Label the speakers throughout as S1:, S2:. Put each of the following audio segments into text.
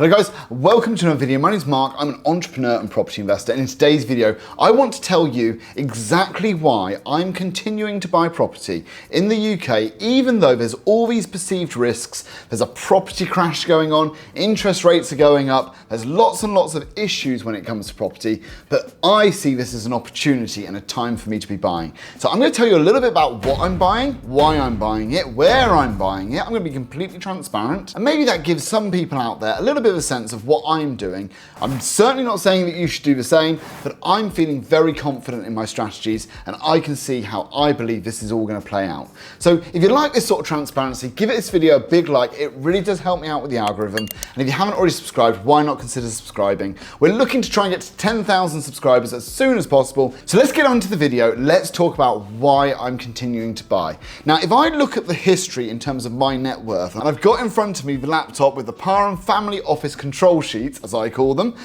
S1: Hello guys, welcome to another video. My name is Mark, I'm an entrepreneur and property investor, and in today's video I want to tell you exactly why I'm continuing to buy property in the UK even though there's all these perceived risks, there's a property crash going on, interest rates are going up, there's lots and lots of issues when it comes to property, but I see this as an opportunity and a time for me to be buying. So I'm going to tell you a little bit about what I'm buying, why I'm buying it, where I'm buying it. I'm going to be completely transparent, and maybe that gives some people out there a little bit of a sense of what I'm doing. I'm certainly not saying that you should do the same, but I'm feeling very confident in my strategies and I can see how I believe this is all going to play out. So if you like this sort of transparency, give this video a big like. It really does help me out with the algorithm. And if you haven't already subscribed, why not consider subscribing? We're looking to try and get to 10,000 subscribers as soon as possible. So let's get on to the video. Let's talk about why I'm continuing to buy. Now, if I look at the history in terms of my net worth, and I've got in front of me the laptop with the Parham family office control sheets, as I call them,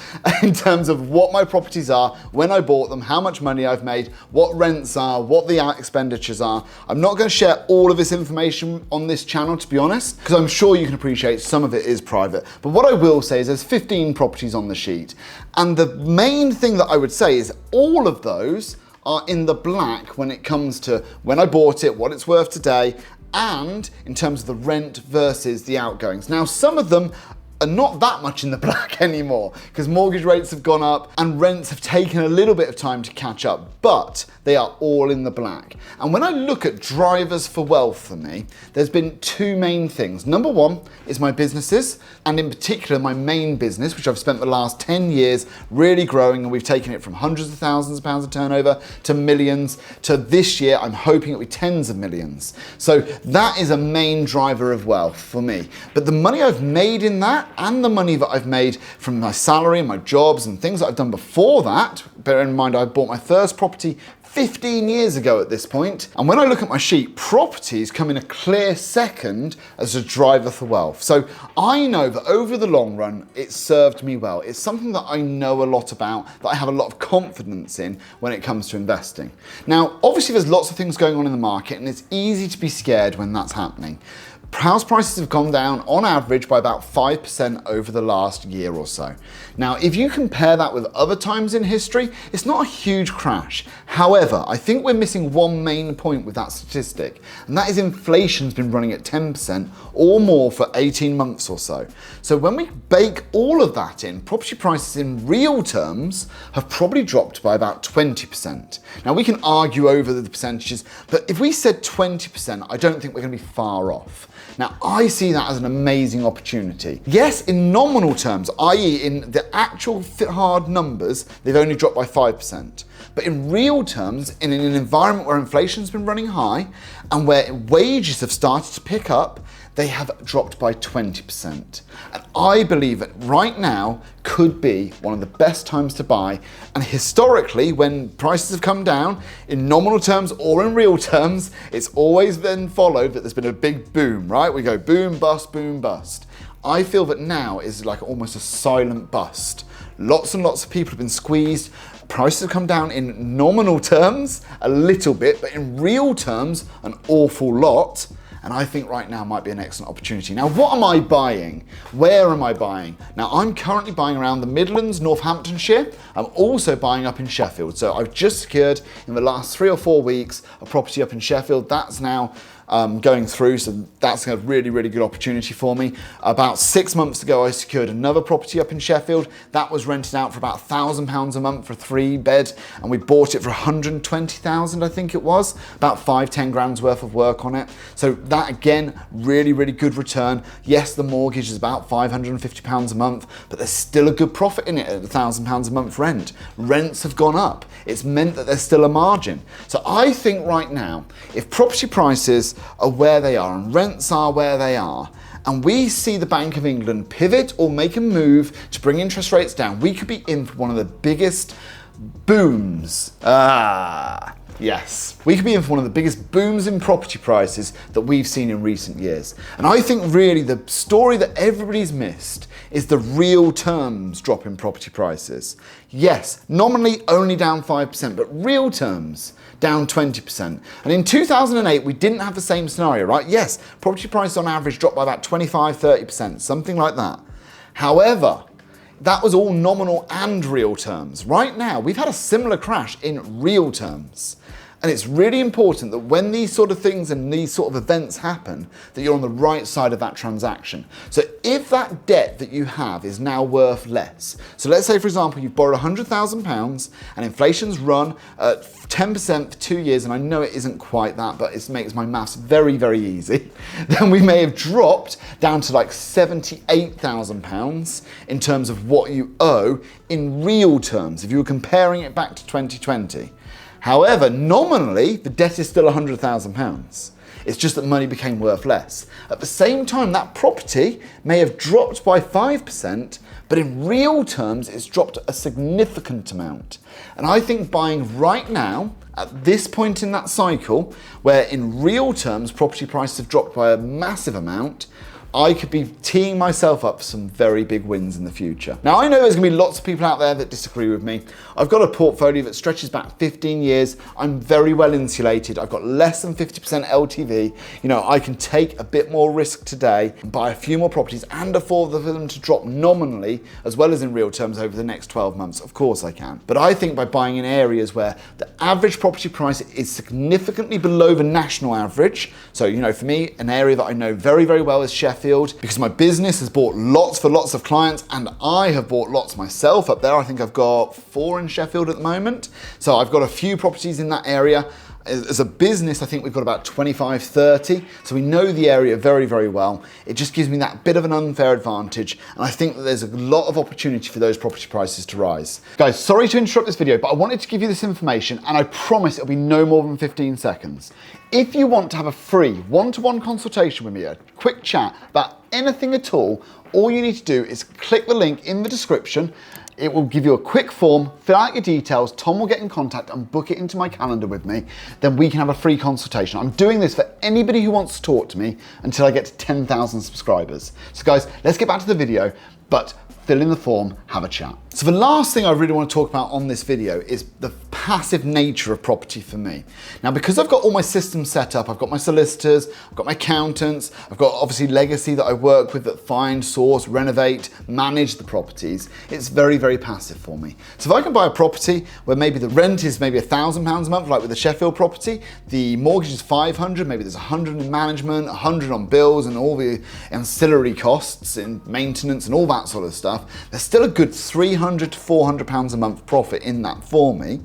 S1: in terms of what my properties are, when I bought them, how much money I've made, what rents are, what the expenditures are. I'm not going to share all of this information on this channel, to be honest, because I'm sure you can appreciate some of it is private. But what I will say is there's 15 properties on the sheet. And the main thing that I would say is all of those are in the black when it comes to when I bought it, what it's worth today, and in terms of the rent versus the outgoings. Now, some of them are not that much in the black anymore because mortgage rates have gone up and rents have taken a little bit of time to catch up, but they are all in the black. And when I look at drivers for wealth for me, there's been two main things. Number one is my businesses, and in particular my main business, which I've spent the last 10 years really growing, and we've taken it from hundreds of thousands of pounds of turnover to millions to this year I'm hoping it'll be tens of millions. So that is a main driver of wealth for me. But the money I've made in that and the money that I've made from my salary and my jobs and things that I've done before that, bear in mind I bought my first property 15 years ago at this point, and when I look at my sheet, properties come in a clear second as a driver for wealth. So I know that over the long run, it served me well. It's something that I know a lot about, that I have a lot of confidence in when it comes to investing. Now, obviously there's lots of things going on in the market and it's easy to be scared when that's happening. House prices have gone down on average by about 5% over the last year or so. Now, if you compare that with other times in history, it's not a huge crash. However, I think we're missing one main point with that statistic, and that is inflation's been running at 10% or more for 18 months or so. So when we bake all of that in, property prices in real terms have probably dropped by about 20%. Now, we can argue over the percentages, but if we said 20%, I don't think we're going to be far off. Now, I see that as an amazing opportunity. Yes, in nominal terms, i.e. in the actual hard numbers, they've only dropped by 5%. But in real terms, in an environment where inflation's been running high and where wages have started to pick up, they have dropped by 20%. And I believe that right now could be one of the best times to buy. And historically, when prices have come down, in nominal terms or in real terms, it's always been followed that there's been a big boom, right? We go boom, bust, boom, bust. I feel that now is like almost a silent bust. Lots and lots of people have been squeezed. Prices have come down in nominal terms a little bit, but in real terms, an awful lot. And I think right now might be an excellent opportunity. Now, what am I buying? Where am I buying? Now, I'm currently buying around the Midlands, Northamptonshire. I'm also buying up in Sheffield. So I've just secured in the last 3 or 4 weeks a property up in Sheffield. That's now going through, so that's a really, really good opportunity for me. About 6 months ago, I secured another property up in Sheffield. That was rented out for about £1,000 a month for a 3-bed, and we bought it for 120,000, I think it was, about 5-10 grand's worth of work on it. So that again, really, really good return. Yes, the mortgage is about £550 a month, but there's still a good profit in it at £1,000 a month rent. Rents have gone up. It's meant that there's still a margin. So I think right now, if property prices are where they are and rents are where they are, and we see the Bank of England pivot or make a move to bring interest rates down, we could be in for one of the biggest booms. Yes, we could be in for one of the biggest booms in property prices that we've seen in recent years. And I think really the story that everybody's missed is the real terms drop in property prices. Yes, nominally only down 5%, but real terms down 20%. And in 2008, we didn't have the same scenario, right? Yes, property prices on average dropped by about 25, 30%, something like that. However, that was all nominal and real terms. Right now, we've had a similar crash in real terms. And it's really important that when these sort of things and these sort of events happen, that you're on the right side of that transaction. So if that debt that you have is now worth less, so let's say, for example, you've borrowed £100,000 and inflation's run at 10% for 2 years, and I know it isn't quite that, but it makes my maths very, very easy, then we may have dropped down to like £78,000 in terms of what you owe in real terms, if you were comparing it back to 2020. However, nominally, the debt is still £100,000. It's just that money became worth less. At the same time, that property may have dropped by 5%, but in real terms, it's dropped a significant amount. And I think buying right now, at this point in that cycle, where in real terms, property prices have dropped by a massive amount, I could be teeing myself up for some very big wins in the future. Now, I know there's gonna be lots of people out there that disagree with me. I've got a portfolio that stretches back 15 years. I'm very well insulated. I've got less than 50% LTV. You know, I can take a bit more risk today, buy a few more properties and afford for them to drop nominally as well as in real terms over the next 12 months. Of course I can. But I think by buying in areas where the average property price is significantly below the national average. So, you know, for me, an area that I know very, very well is Sheffield, because my business has bought lots of clients and I have bought lots myself up there. I think I've got 4 in Sheffield at the moment. So I've got a few properties in that area. As a business, I think we've got about 25, 30. So we know the area very, very well. It just gives me that bit of an unfair advantage. And I think that there's a lot of opportunity for those property prices to rise. Guys, sorry to interrupt this video, but I wanted to give you this information and I promise it'll be no more than 15 seconds. If you want to have a free one-to-one consultation with me, a quick chat about anything at all you need to do is click the link in the description. It will give you a quick form, fill out your details, Tom will get in contact and book it into my calendar with me, then we can have a free consultation. I'm doing this for anybody who wants to talk to me until I get to 10,000 subscribers. So guys, let's get back to the video, but fill in the form, have a chat. So the last thing I really want to talk about on this video is the passive nature of property for me. Now, because I've got all my systems set up, I've got my solicitors, I've got my accountants, I've got obviously legacy that I work with that find, source, renovate, manage the properties, it's very, very passive for me. So if I can buy a property where maybe the rent is maybe £1,000 a month, like with the Sheffield property, the mortgage is 500, maybe there's 100 in management, 100 on bills and all the ancillary costs in maintenance and all that sort of stuff, there's still a good £300 to £400 a month profit in that for me,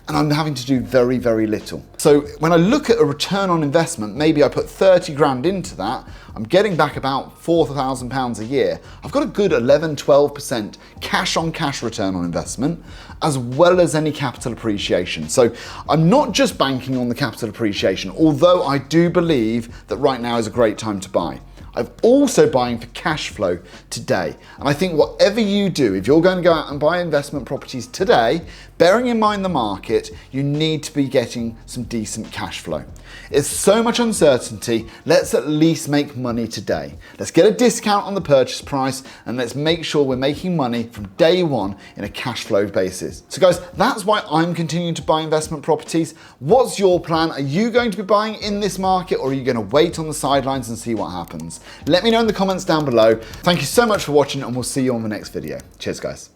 S1: and I'm having to do very, very little. So when I look at a return on investment, maybe I put 30 grand into that, I'm getting back about £4,000 a year. I've got a good 11, 12% cash on cash return on investment, as well as any capital appreciation. So I'm not just banking on the capital appreciation, although I do believe that right now is a great time to buy. I'm also buying for cash flow today. And I think whatever you do, if you're going to go out and buy investment properties today, bearing in mind the market, you need to be getting some decent cash flow. It's so much uncertainty, let's at least make money today. Let's get a discount on the purchase price and let's make sure we're making money from day one in a cash flow basis. So guys, that's why I'm continuing to buy investment properties. What's your plan? Are you going to be buying in this market or are you going to wait on the sidelines and see what happens? Let me know in the comments down below. Thank you so much for watching and we'll see you on the next video. Cheers guys.